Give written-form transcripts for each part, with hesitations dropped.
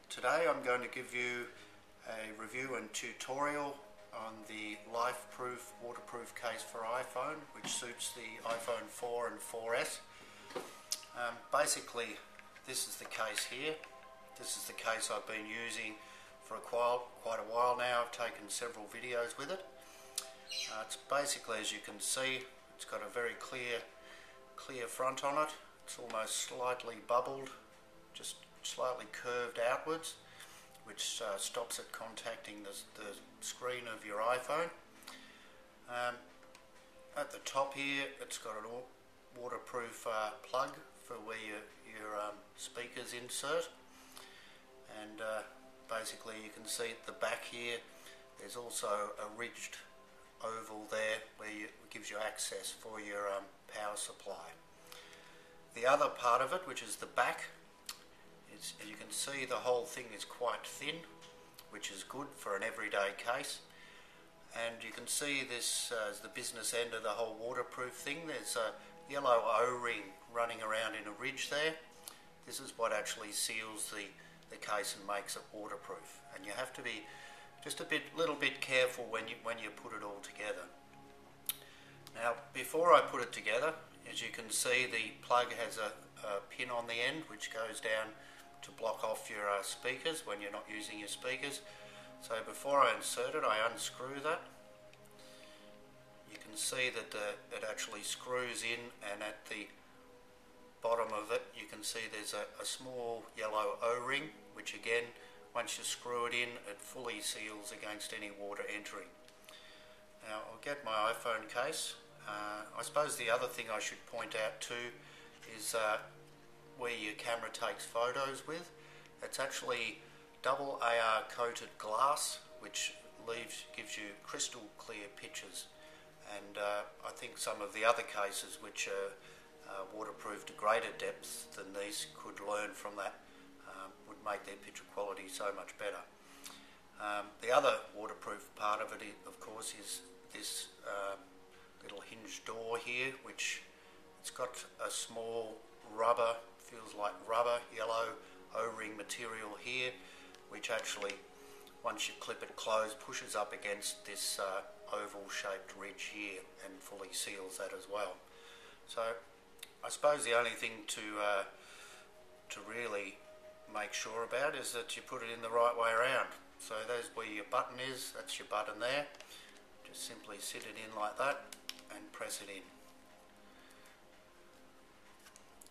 Today I'm going to give you a review and tutorial on the Lifeproof waterproof case for iPhone, which suits the iPhone 4 and 4S. Basically, this is the case here. This is the case I've been using for quite a while now. I've taken several videos with it. It's basically, as you can see, it's got a very clear front on it. It's almost slightly bubbled, just slightly curved outwards, which stops it contacting the screen of your iPhone. At the top here, it's got a waterproof plug for where your speakers insert, and basically you can see at the back here there's also a ridged oval there where it gives you access for your power supply. The other part of it, which is the back, as you can see, the whole thing is quite thin, which is good for an everyday case. And you can see this as the business end of the whole waterproof thing. There's a yellow O-ring running around in a ridge there. This is what actually seals the case and makes it waterproof. And you have to be just little bit careful when you put it all together. Now, before I put it together, as you can see, the plug has a pin on the end which goes down to block off your speakers when you're not using your speakers. So before I insert it, I unscrew that. You can see that it actually screws in, and at the bottom of it you can see there's a small yellow O-ring, which again, once you screw it in, it fully seals against any water entering. Now I'll get my iPhone case. I suppose the other thing I should point out too is where your camera takes photos with. It's actually double AR coated glass, which gives you crystal clear pictures. And I think some of the other cases which are waterproof to greater depths than these could learn from that, would make their picture quality so much better. The other waterproof part of it, of course, is this little hinge door here, which it's got a small rubber, feels like rubber, yellow O-ring material here, which actually, once you clip it closed, pushes up against this oval shaped ridge here and fully seals that as well. So I suppose the only thing to really make sure about is that you put it in the right way around. So there's where your button is, that's your button there. Just simply sit it in like that and press it in.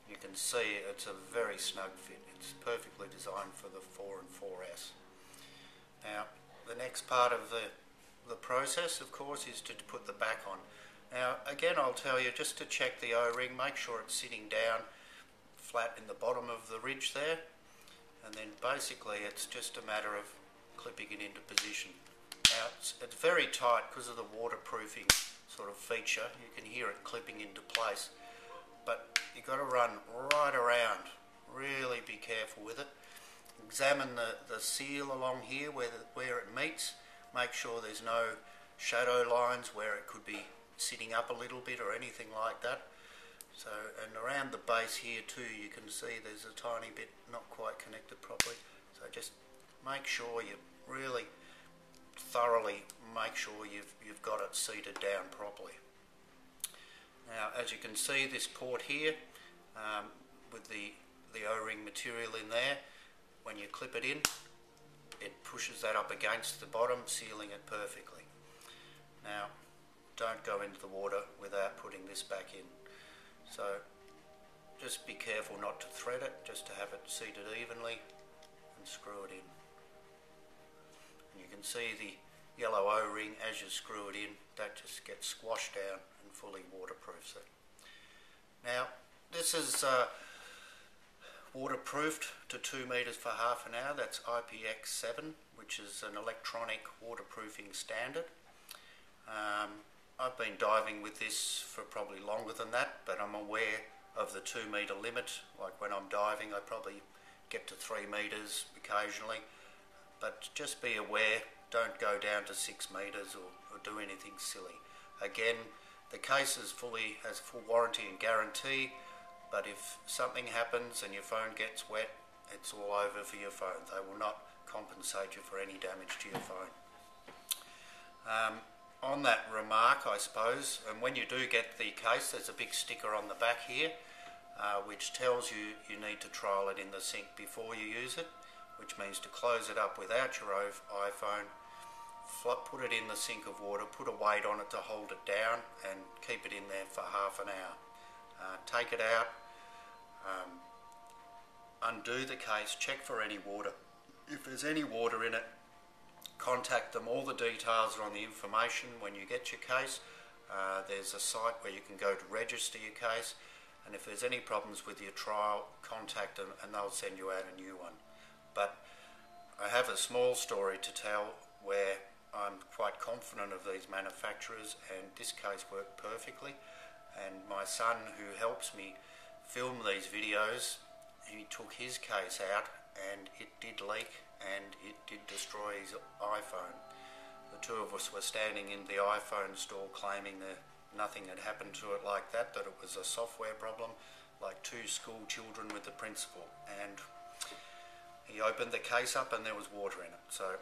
You can see it's a very snug fit. It's perfectly designed for the 4 and 4S. Now, the next part of the process, of course, is to put the back on. Now, again, I'll tell you, just to check the O-ring, make sure it's sitting down flat in the bottom of the ridge there, and then basically it's just a matter of clipping it into position. Now, it's very tight because of the waterproofing sort of feature. You can hear it clipping into place, but you've got to run right around. Really be careful with it. Examine the seal along here where it meets. Make sure there's no shadow lines where it could be sitting up a little bit or anything like that. So, and around the base here too, you can see there's a tiny bit not quite connected properly. So just make sure you really thoroughly make sure you've got it seated down properly. Now, as you can see, this port here with the O-ring material in there, when you clip it in, it pushes that up against the bottom, sealing it perfectly. Now, don't go into the water without putting this back in. So just be careful not to thread it, just to have it seated evenly, and screw it in. And you can see the yellow O-ring, as you screw it in, that just gets squashed down and fully waterproofs it. Now, this is waterproofed to 2 meters for half an hour. That's IPX7, which is an electronic waterproofing standard. I've been diving with this for probably longer than that, but I'm aware of the 2 meter limit. Like when I'm diving, I probably get to 3 meters occasionally, but just be aware, don't go down to 6 meters or do anything silly. Again, the case has full warranty and guarantee, but if something happens and your phone gets wet it's all over for your phone. They will not compensate you for any damage to your phone. On that remark, I suppose, and when you do get the case, there's a big sticker on the back here which tells you you need to trial it in the sink before you use it, which means to close it up without your iPhone, put it in the sink of water, put a weight on it to hold it down and keep it in there for half an hour. Take it out, undo the case, check for any water. If there's any water in it, contact them. All the details are on the information when you get your case. There's a site where you can go to register your case, and if there's any problems with your trial, contact them and they'll send you out a new one. But I have a small story to tell where I'm quite confident of these manufacturers, and this case worked perfectly. And my son, who helps me film these videos, he took his case out and it did leak and it did destroy his iPhone. The two of us were standing in the iPhone store claiming that nothing had happened to it like that it was a software problem, like two school children with the principal. And he opened the case up and there was water in it, so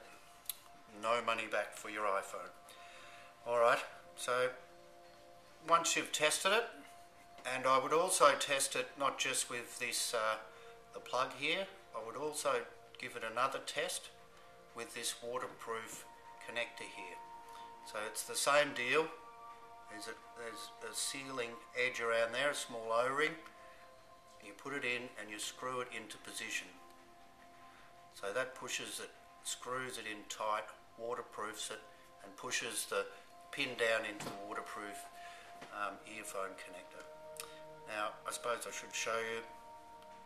no money back for your iPhone. Alright, so once you've tested it, and I would also test it not just with this the plug here, I would also give it another test with this waterproof connector here. So it's the same deal. There's a sealing edge around there, a small O-ring. You put it in and you screw it into position. So that pushes it, screws it in tight, waterproofs it, and pushes the pin down into the waterproof earphone connector. Now, I suppose I should show you.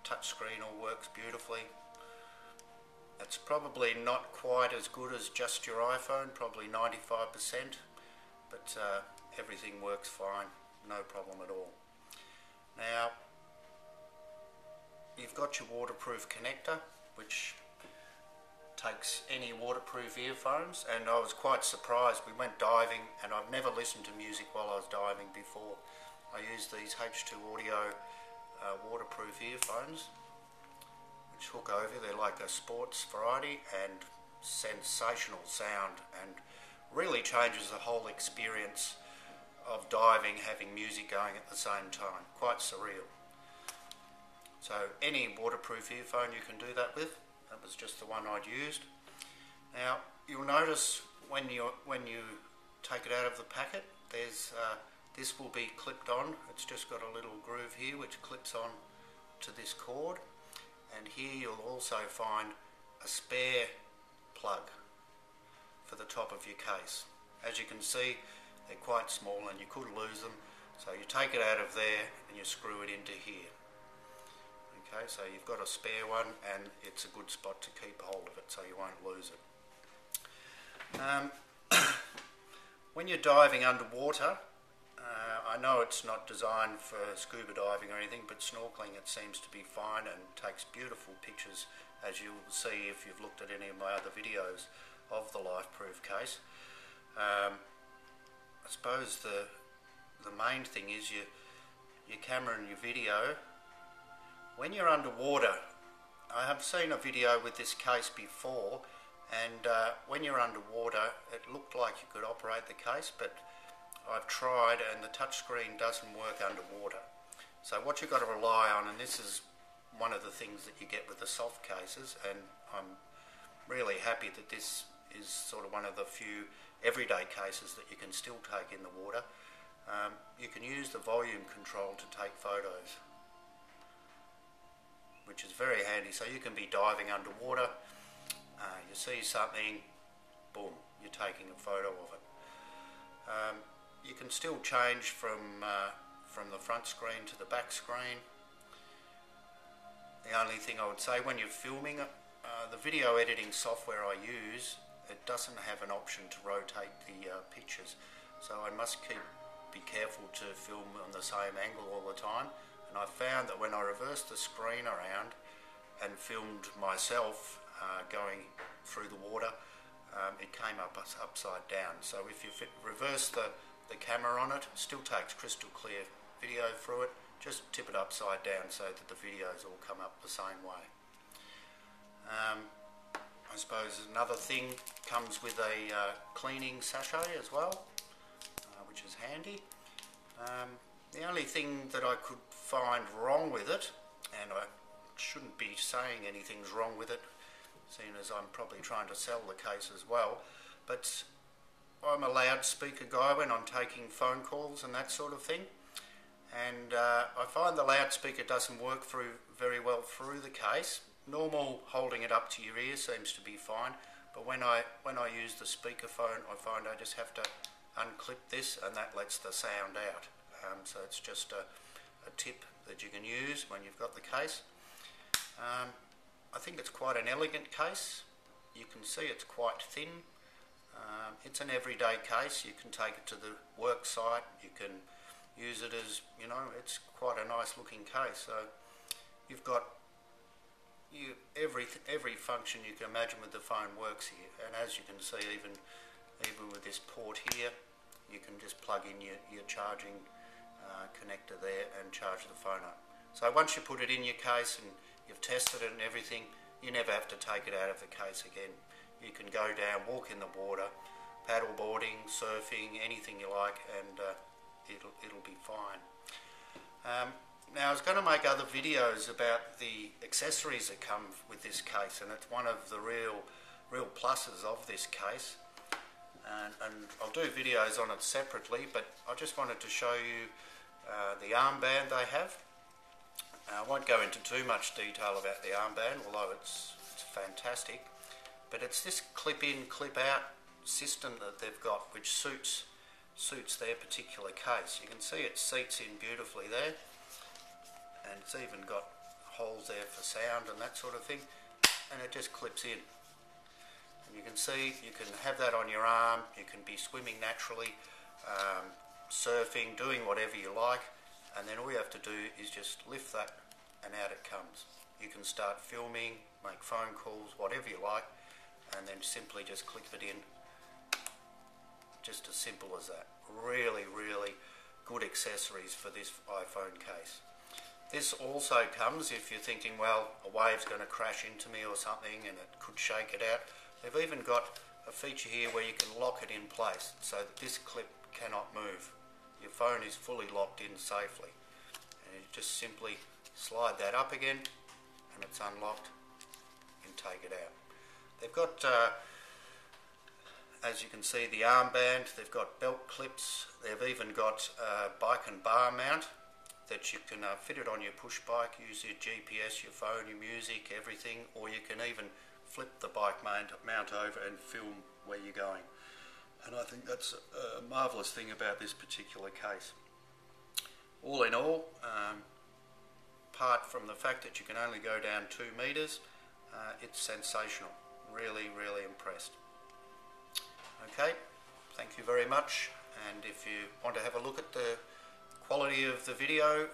Touchscreen all works beautifully. It's probably not quite as good as just your iPhone, probably 95%, but everything works fine, no problem at all. Now, you've got your waterproof connector, which takes any waterproof earphones, and I was quite surprised. We went diving and I've never listened to music while I was diving before. I used these H2 Audio waterproof earphones which hook over. They're like a sports variety and sensational sound, and really changes the whole experience of diving, having music going at the same time. Quite surreal. So any waterproof earphone you can do that with. That was just the one I'd used. Now you'll notice when you take it out of the packet, there's this will be clipped on. It's just got a little groove here which clips on to this cord, and here you'll also find a spare plug for the top of your case. As you can see, they're quite small and you could lose them, so you take it out of there and you screw it into here. Okay, so you've got a spare one and it's a good spot to keep hold of it so you won't lose it. When you're diving underwater, I know it's not designed for scuba diving or anything, but snorkeling it seems to be fine and takes beautiful pictures, as you'll see if you've looked at any of my other videos of the Lifeproof case. I suppose the main thing is your camera and your video. When you're underwater, I have seen a video with this case before, and when you're underwater it looked like you could operate the case, but I've tried and the touchscreen doesn't work underwater. So what you've got to rely on, and this is one of the things that you get with the soft cases, and I'm really happy that this is sort of one of the few everyday cases that you can still take in the water. You can use the volume control to take photos, which is very handy. So you can be diving underwater, you see something, boom, you're taking a photo of it. You can still change from the front screen to the back screen. The only thing I would say, when you're filming, the video editing software I use, it doesn't have an option to rotate the pictures, so I must be careful to film on the same angle all the time. And I found that when I reversed the screen around and filmed myself going through the water, it came up upside down. So if you reverse the camera on it, still takes crystal clear video through it. Just tip it upside down so that the videos all come up the same way. I suppose another thing comes with a cleaning sachet as well, which is handy. The only thing that I could find wrong with it, and I shouldn't be saying anything's wrong with it, seeing as I'm probably trying to sell the case as well, but I'm a loudspeaker guy when I'm taking phone calls and that sort of thing, and I find the loudspeaker doesn't work very well through the case. Normal holding it up to your ear seems to be fine, but when I use the speakerphone, I find I just have to unclip this and that lets the sound out. So it's just a tip that you can use when you've got the case. I think it's quite an elegant case. You can see it's quite thin. It's an everyday case. You can take it to the work site. You can use it as, you know, it's quite a nice looking case. So you've got every function you can imagine with the phone works here. And as you can see, even with this port here, you can just plug in your charging connector there and charge the phone up. So once you put it in your case and you've tested it and everything, you never have to take it out of the case again. You can go down, walk in the water, paddle boarding, surfing, anything you like, and it'll be fine. Now I was going to make other videos about the accessories that come with this case, and it's one of the real pluses of this case. And I'll do videos on it separately, but I just wanted to show you the armband they have. I won't go into too much detail about the armband, although it's fantastic. But it's this clip-in, clip-out system that they've got, which suits their particular case. You can see it seats in beautifully there, and it's even got holes there for sound and that sort of thing, and it just clips in. And you can see you can have that on your arm. You can be swimming naturally, surfing, doing whatever you like, and then all you have to do is just lift that and out it comes. You can start filming, make phone calls, whatever you like, and then simply just clip it in. Just as simple as that. Really, really good accessories for this iPhone case. This also comes if you're thinking, well, a wave's going to crash into me or something and it could shake it out. They've even got a feature here where you can lock it in place so that this clip cannot move. Your phone is fully locked in safely. And you just simply slide that up again and it's unlocked and take it out. They've got, as you can see, the armband. They've got belt clips. They've even got a bike and bar mount that you can fit it on your push bike, use your GPS, your phone, your music, everything, or you can even flip the bike mount over and film where you're going. And I think that's a marvellous thing about this particular case. All in all, apart from the fact that you can only go down 2 metres, it's sensational. Really, really impressed. Okay, thank you very much, and if you want to have a look at the quality of the video,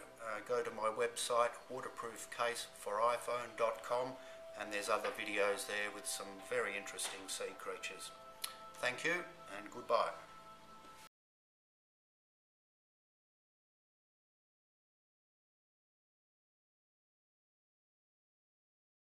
go to my website waterproofcaseforiphone.com, and there's other videos there with some very interesting sea creatures. Thank you and goodbye.